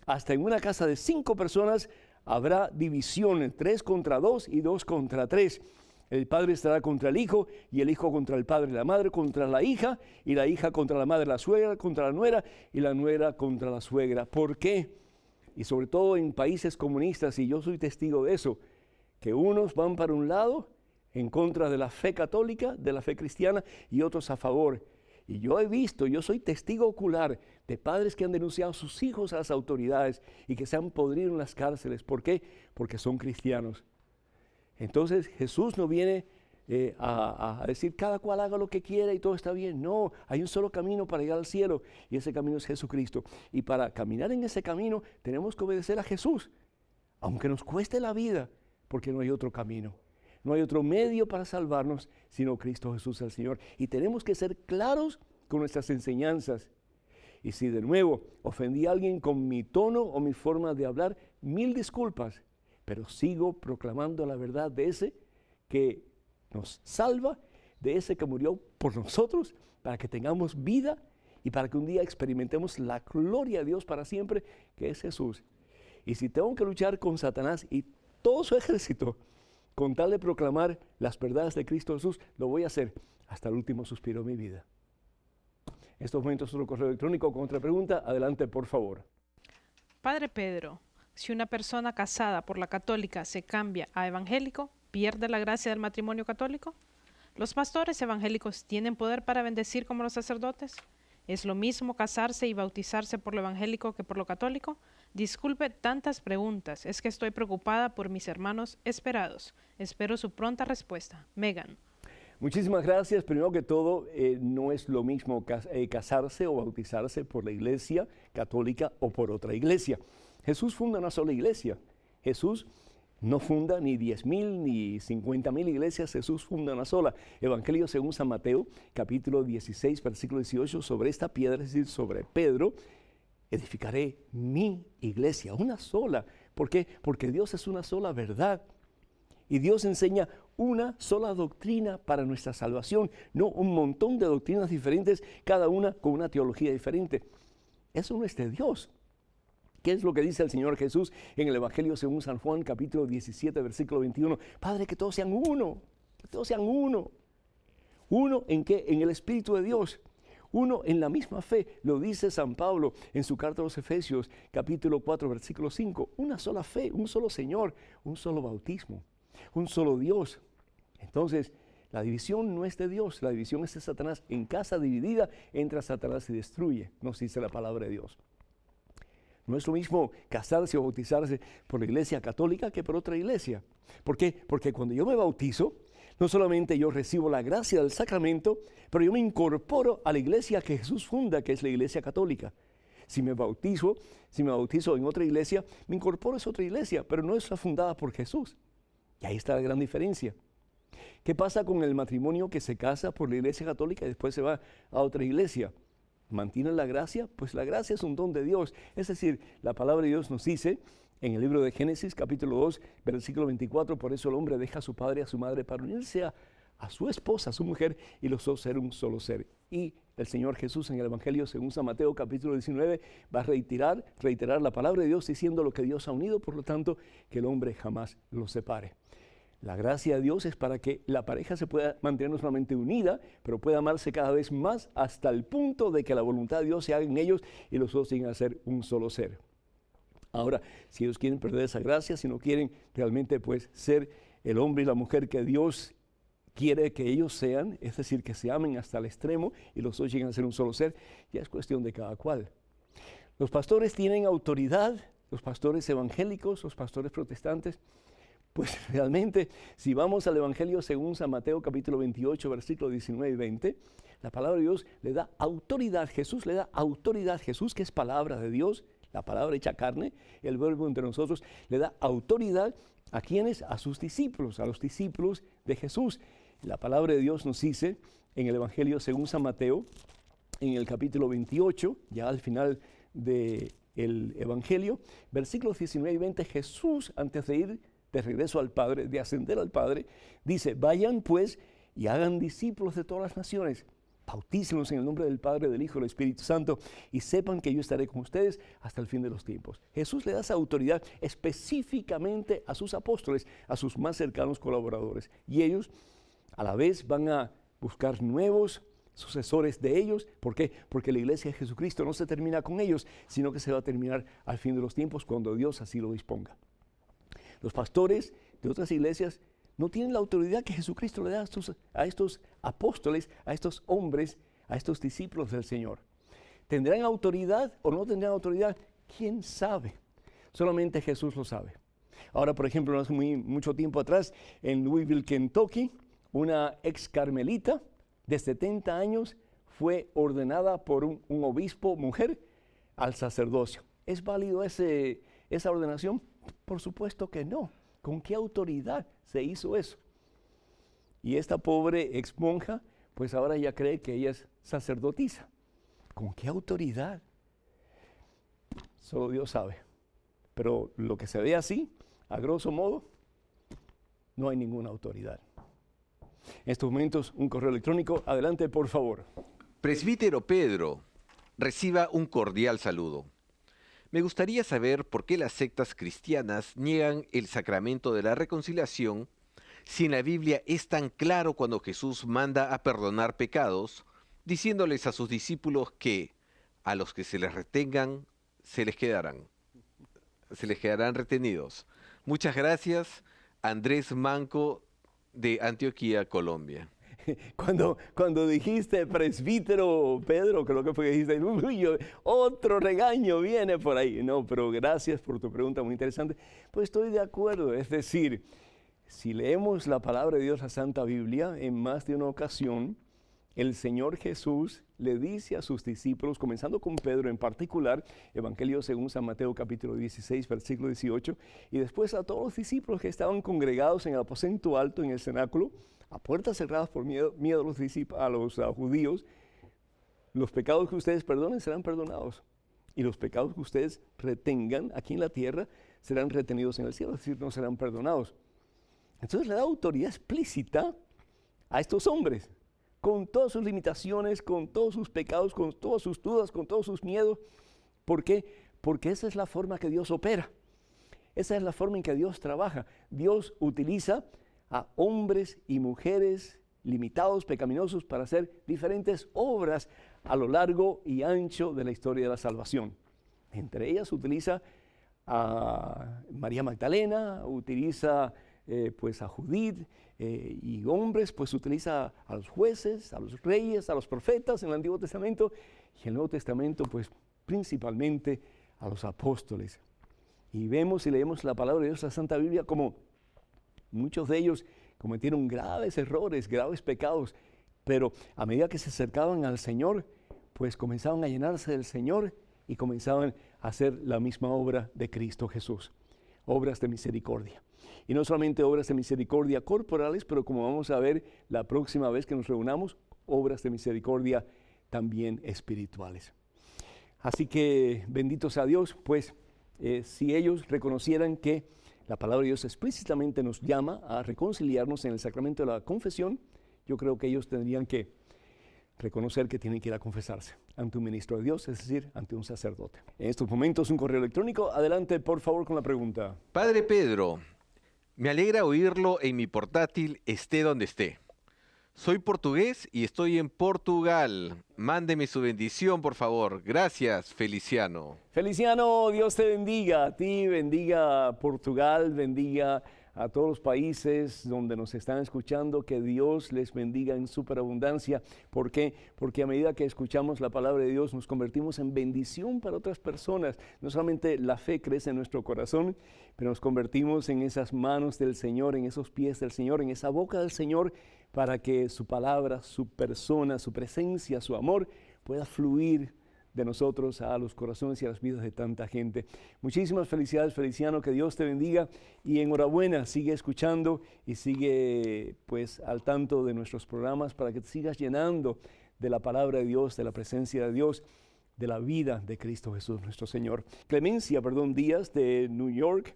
hasta en una casa de 5 personas habrá división, 3 contra 2 y 2 contra 3. El padre estará contra el hijo, y el hijo contra el padre, la madre contra la hija, y la hija contra la madre, la suegra contra la nuera, y la nuera contra la suegra. ¿Por qué? Y sobre todo en países comunistas, y yo soy testigo de eso, que unos van para un lado, en contra de la fe católica, de la fe cristiana, y otros a favor. Y yo he visto, yo soy testigo ocular de padres que han denunciado a sus hijos a las autoridades y que se han podrido en las cárceles. ¿Por qué? Porque son cristianos. Entonces Jesús no viene a decir cada cual haga lo que quiera y todo está bien. No, hay un solo camino para llegar al cielo y ese camino es Jesucristo. Y para caminar en ese camino tenemos que obedecer a Jesús, aunque nos cueste la vida, porque no hay otro camino. No hay otro medio para salvarnos sino Cristo Jesús el Señor. Y tenemos que ser claros con nuestras enseñanzas. Y si de nuevo ofendí a alguien con mi tono o mi forma de hablar, 1000 disculpas. Pero sigo proclamando la verdad de ese que nos salva, de ese que murió por nosotros, para que tengamos vida y para que un día experimentemos la gloria de Dios para siempre, que es Jesús. Y si tengo que luchar con Satanás y todo su ejército, con tal de proclamar las verdades de Cristo Jesús, lo voy a hacer hasta el último suspiro de mi vida. En estos momentos otro correo electrónico con otra pregunta. Adelante, por favor. Padre Pedro, si una persona casada por la católica se cambia a evangélico, ¿pierde la gracia del matrimonio católico? ¿Los pastores evangélicos tienen poder para bendecir como los sacerdotes? ¿Es lo mismo casarse y bautizarse por lo evangélico que por lo católico? Disculpe tantas preguntas, es que estoy preocupada por mis hermanos esperados. Espero su pronta respuesta. Megan. Muchísimas gracias. Primero que todo, no es lo mismo casarse o bautizarse por la iglesia católica o por otra iglesia. Jesús funda una sola iglesia. Jesús no funda ni 10,000 ni 50,000 iglesias, Jesús funda una sola. Evangelio según San Mateo, capítulo 16, versículo 18, sobre esta piedra, es decir, sobre Pedro, edificaré mi iglesia, una sola. ¿Por qué? Porque Dios es una sola verdad. Y Dios enseña una sola doctrina para nuestra salvación, no un montón de doctrinas diferentes, cada una con una teología diferente. Eso no es de Dios. ¿Qué es lo que dice el Señor Jesús en el Evangelio según San Juan, capítulo 17, versículo 21? Padre, que todos sean uno, que todos sean uno. ¿Uno en qué? En el Espíritu de Dios. Uno en la misma fe, lo dice San Pablo en su carta a los Efesios, capítulo 4, versículo 5. Una sola fe, un solo Señor, un solo bautismo, un solo Dios. Entonces, la división no es de Dios, la división es de Satanás. En casa dividida entra Satanás y destruye, nos dice la palabra de Dios. No es lo mismo casarse o bautizarse por la iglesia católica que por otra iglesia. ¿Por qué? Porque cuando yo me bautizo, no solamente yo recibo la gracia del sacramento, pero yo me incorporo a la iglesia que Jesús funda, que es la iglesia católica. Si me bautizo en otra iglesia, me incorporo a esa otra iglesia, pero no está fundada por Jesús. Y ahí está la gran diferencia. ¿Qué pasa con el matrimonio que se casa por la iglesia católica y después se va a otra iglesia? ¿Mantiene la gracia? Pues la gracia es un don de Dios. Es decir, la palabra de Dios nos dice en el libro de Génesis, capítulo 2, versículo 24, por eso el hombre deja a su padre y a su madre para unirse a su esposa, a su mujer, y los dos ser un solo ser. Y el Señor Jesús en el Evangelio, según San Mateo, capítulo 19, va a reiterar la palabra de Dios diciendo lo que Dios ha unido, por lo tanto, que el hombre jamás los separe. La gracia de Dios es para que la pareja se pueda mantener no solamente unida, pero pueda amarse cada vez más hasta el punto de que la voluntad de Dios se haga en ellos y los dos lleguen a ser un solo ser. Ahora, si ellos quieren perder esa gracia, si no quieren realmente pues ser el hombre y la mujer que Dios quiere que ellos sean, es decir, que se amen hasta el extremo y los dos lleguen a ser un solo ser, ya es cuestión de cada cual. Los pastores tienen autoridad, los pastores evangélicos, los pastores protestantes. Pues realmente, si vamos al Evangelio según San Mateo capítulo 28, versículos 19 y 20, la palabra de Dios le da autoridad, Jesús le da autoridad, Jesús que es palabra de Dios, la palabra hecha carne, el verbo entre nosotros, le da autoridad a quienes, a sus discípulos, a los discípulos de Jesús. La palabra de Dios nos dice en el Evangelio según San Mateo, en el capítulo 28, ya al final del Evangelio, versículos 19 y 20, Jesús antes de ir de regreso al Padre, de ascender al Padre, dice, vayan pues y hagan discípulos de todas las naciones, bautícenlos en el nombre del Padre, del Hijo y del Espíritu Santo, y sepan que yo estaré con ustedes hasta el fin de los tiempos. Jesús le da esa autoridad específicamente a sus apóstoles, a sus más cercanos colaboradores, y ellos a la vez van a buscar nuevos sucesores de ellos. ¿Por qué? Porque la iglesia de Jesucristo no se termina con ellos, sino que se va a terminar al fin de los tiempos cuando Dios así lo disponga. Los pastores de otras iglesias no tienen la autoridad que Jesucristo le da a estos apóstoles, a estos hombres, a estos discípulos del Señor. ¿Tendrán autoridad o no tendrán autoridad? ¿Quién sabe? Solamente Jesús lo sabe. Ahora, por ejemplo, no hace mucho tiempo atrás, en Louisville, Kentucky, una ex carmelita de 70 años fue ordenada por un obispo mujer al sacerdocio. ¿Es válido esa ordenación? Por supuesto que no. ¿Con qué autoridad se hizo eso? Y esta pobre ex monja, pues ahora ya cree que ella es sacerdotisa. ¿Con qué autoridad? Solo Dios sabe. Pero lo que se ve así, a grosso modo, no hay ninguna autoridad. En estos momentos, un correo electrónico. Adelante, por favor. Presbítero Pedro, reciba un cordial saludo. Me gustaría saber por qué las sectas cristianas niegan el sacramento de la reconciliación si en la Biblia es tan claro cuando Jesús manda a perdonar pecados, diciéndoles a sus discípulos que a los que se les retengan, se les quedarán retenidos. Muchas gracias, Andrés Manco, de Antioquía, Colombia. Cuando dijiste presbítero Pedro, creo que fue que dijiste, uy, otro regaño viene por ahí. No, pero gracias por tu pregunta, muy interesante. Pues estoy de acuerdo, es decir, si leemos la palabra de Dios, la Santa Biblia, en más de una ocasión, el Señor Jesús le dice a sus discípulos, comenzando con Pedro en particular, Evangelio según San Mateo capítulo 16, versículo 18, y después a todos los discípulos que estaban congregados en el aposento alto, en el cenáculo, a puertas cerradas por miedo a los judíos, los pecados que ustedes perdonen serán perdonados, y los pecados que ustedes retengan aquí en la tierra serán retenidos en el cielo, es decir, no serán perdonados. Entonces le da autoridad explícita a estos hombres, con todas sus limitaciones, con todos sus pecados, con todas sus dudas, con todos sus miedos. ¿Por qué? Porque esa es la forma que Dios opera. Esa es la forma en que Dios trabaja. Dios utiliza a hombres y mujeres limitados, pecaminosos, para hacer diferentes obras a lo largo y ancho de la historia de la salvación. Entre ellas utiliza a María Magdalena, utiliza pues a Judith, y hombres, pues utiliza a los jueces, a los reyes, a los profetas en el Antiguo Testamento, y en el Nuevo Testamento, pues principalmente a los apóstoles. Y vemos y leemos la palabra de Dios, la Santa Biblia, como muchos de ellos cometieron graves errores, graves pecados, pero a medida que se acercaban al Señor, pues comenzaban a llenarse del Señor y comenzaban a hacer la misma obra de Cristo Jesús, obras de misericordia. Y no solamente obras de misericordia corporales, pero como vamos a ver la próxima vez que nos reunamos, obras de misericordia también espirituales. Así que bendito sea Dios, pues si ellos reconocieran que la palabra de Dios explícitamente nos llama a reconciliarnos en el sacramento de la confesión, yo creo que ellos tendrían que reconocer que tienen que ir a confesarse ante un ministro de Dios, es decir, ante un sacerdote. En estos momentos un correo electrónico. Adelante, por favor, con la pregunta. Padre Pedro, me alegra oírlo en mi portátil, esté donde esté. Soy portugués y estoy en Portugal. Mándeme su bendición, por favor. Gracias, Feliciano. Feliciano, Dios te bendiga a ti, bendiga a Portugal, bendiga a todos los países donde nos están escuchando, que Dios les bendiga en superabundancia. ¿Por qué? Porque a medida que escuchamos la palabra de Dios nos convertimos en bendición para otras personas. No solamente la fe crece en nuestro corazón, pero nos convertimos en esas manos del Señor, en esos pies del Señor, en esa boca del Señor, para que su palabra, su persona, su presencia, su amor pueda fluir de nosotros a los corazones y a las vidas de tanta gente. Muchísimas felicidades, Feliciano, que Dios te bendiga y enhorabuena, sigue escuchando y sigue pues al tanto de nuestros programas para que te sigas llenando de la palabra de Dios, de la presencia de Dios, de la vida de Cristo Jesús, nuestro Señor. Clemencia, Díaz de New York,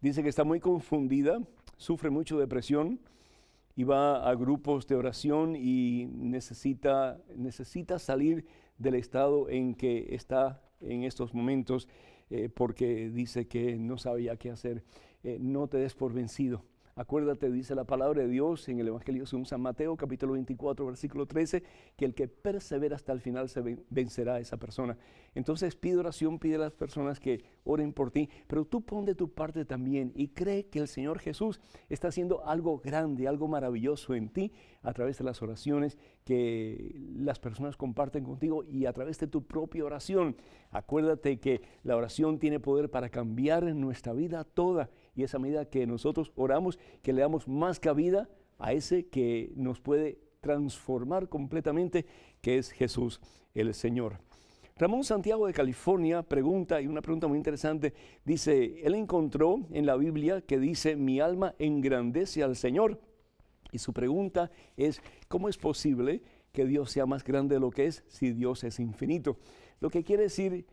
dice que está muy confundida, sufre mucho depresión y va a grupos de oración y necesita salir del estado en que está en estos momentos, porque dice que no sabía qué hacer. No te des por vencido. Acuérdate, dice la palabra de Dios en el Evangelio según San Mateo, capítulo 24, versículo 13, que el que persevera hasta el final vencerá a esa persona. Entonces pide oración, pide a las personas que oren por ti, pero tú pon de tu parte también y cree que el Señor Jesús está haciendo algo grande, algo maravilloso en ti a través de las oraciones que las personas comparten contigo y a través de tu propia oración. Acuérdate que la oración tiene poder para cambiar nuestra vida toda, y esa medida que nosotros oramos, que le damos más cabida a ese que nos puede transformar completamente, que es Jesús el Señor. Ramón Santiago de California pregunta, y una pregunta muy interesante, dice, él encontró en la Biblia que dice, mi alma engrandece al Señor. Y su pregunta es, ¿cómo es posible que Dios sea más grande de lo que es si Dios es infinito? Lo que quiere decir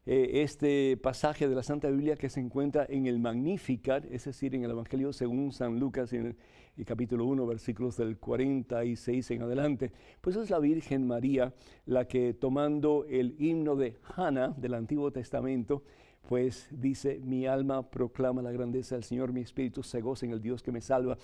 este pasaje de la Santa Biblia que se encuentra en el Magnificat, es decir, en el Evangelio según San Lucas, en el capítulo 1, versículos del 46 en adelante, pues es la Virgen María la que, tomando el himno de Hannah del Antiguo Testamento, pues dice, mi alma proclama la grandeza del Señor, mi espíritu se goza en el Dios que me salva,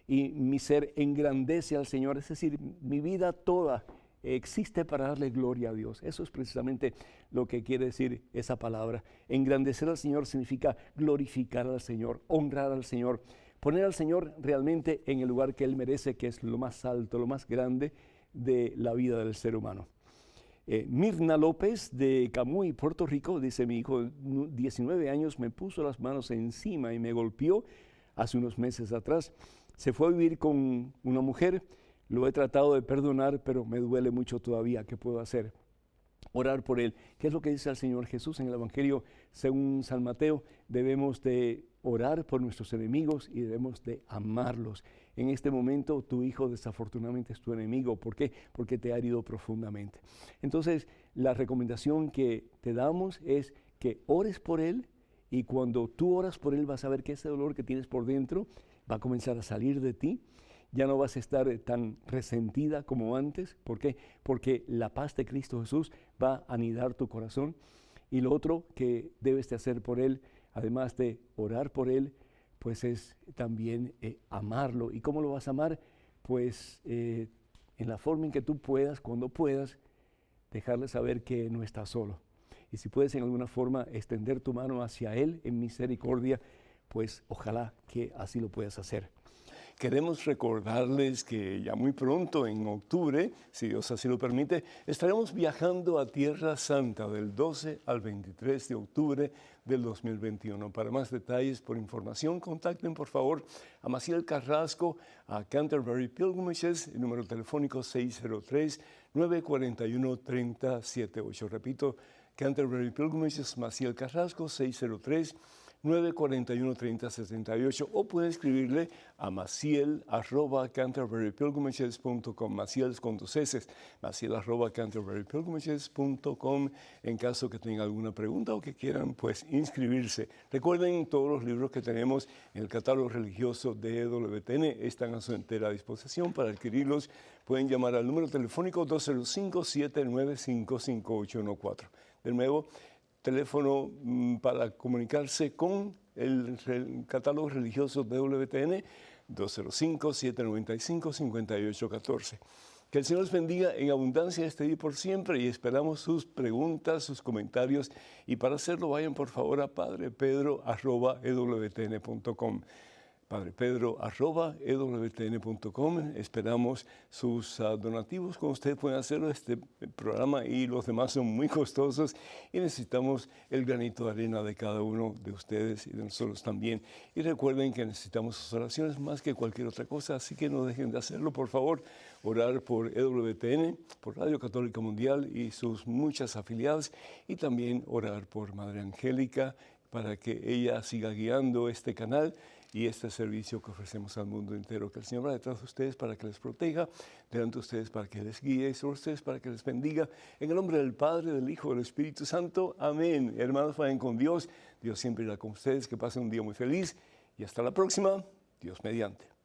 y mi ser engrandece al Señor, es decir, mi vida toda existe para darle gloria a Dios. Eso es precisamente lo que quiere decir esa palabra. Engrandecer al Señor significa glorificar al Señor, honrar al Señor, poner al Señor realmente en el lugar que Él merece, que es lo más alto, lo más grande de la vida del ser humano. Mirna López de Camuy, Puerto Rico, dice, mi hijo de 19 años me puso las manos encima y me golpeó hace unos meses atrás. Se fue a vivir con una mujer. Lo he tratado de perdonar, pero me duele mucho todavía. ¿Qué puedo hacer? Orar por él. ¿Qué es lo que dice el Señor Jesús en el Evangelio según San Mateo? Debemos de orar por nuestros enemigos y debemos de amarlos. En este momento tu hijo desafortunadamente es tu enemigo. ¿Por qué? Porque te ha herido profundamente. Entonces la recomendación que te damos es que ores por él, y cuando tú oras por él vas a ver que ese dolor que tienes por dentro va a comenzar a salir de ti. Ya no vas a estar tan resentida como antes. ¿Por qué? Porque la paz de Cristo Jesús va a anidar tu corazón. Y lo otro que debes de hacer por él, además de orar por él, pues es también amarlo. ¿Y cómo lo vas a amar? Pues en la forma en que tú puedas, cuando puedas, dejarle saber que no estás solo. Y si puedes en alguna forma extender tu mano hacia él en misericordia, pues ojalá que así lo puedas hacer. Queremos recordarles que ya muy pronto, en octubre, si Dios así lo permite, estaremos viajando a Tierra Santa del 12 al 23 de octubre del 2021. Para más detalles, por información, contacten por favor a Maciel Carrasco, a Canterbury Pilgrimages, el número telefónico 603-941-3078. Repito, Canterbury Pilgrimages, Maciel Carrasco, 603-941-3078, o puede escribirle a maciel@canterburypilgrimages.com, Maciel con 2 S, maciel@canterburypilgrimages.com, en caso que tengan alguna pregunta o que quieran pues inscribirse. Recuerden, todos los libros que tenemos en el catálogo religioso de EWTN están a su entera disposición. Para adquirirlos pueden llamar al número telefónico 205-795-5814. De nuevo, teléfono para comunicarse con el catálogo religioso de WTN, 205-795-5814. Que el Señor les bendiga en abundancia este día y por siempre, y esperamos sus preguntas, sus comentarios, y para hacerlo vayan por favor a padrepedro@ewtn.com. padrepedro@ewtn.com. Esperamos sus donativos. Con ustedes pueden hacerlo. Este programa y los demás son muy costosos y necesitamos el granito de arena de cada uno de ustedes y de nosotros también. Y recuerden que necesitamos sus oraciones más que cualquier otra cosa, así que no dejen de hacerlo, por favor. Orar por EWTN, por Radio Católica Mundial y sus muchas afiliadas, y también orar por Madre Angélica para que ella siga guiando este canal y este servicio que ofrecemos al mundo entero. Que el Señor va detrás de ustedes para que les proteja, delante de ustedes para que les guíe, y sobre ustedes para que les bendiga. En el nombre del Padre, del Hijo y del Espíritu Santo. Amén. Hermanos, vayan con Dios. Dios siempre irá con ustedes. Que pasen un día muy feliz y hasta la próxima. Dios mediante.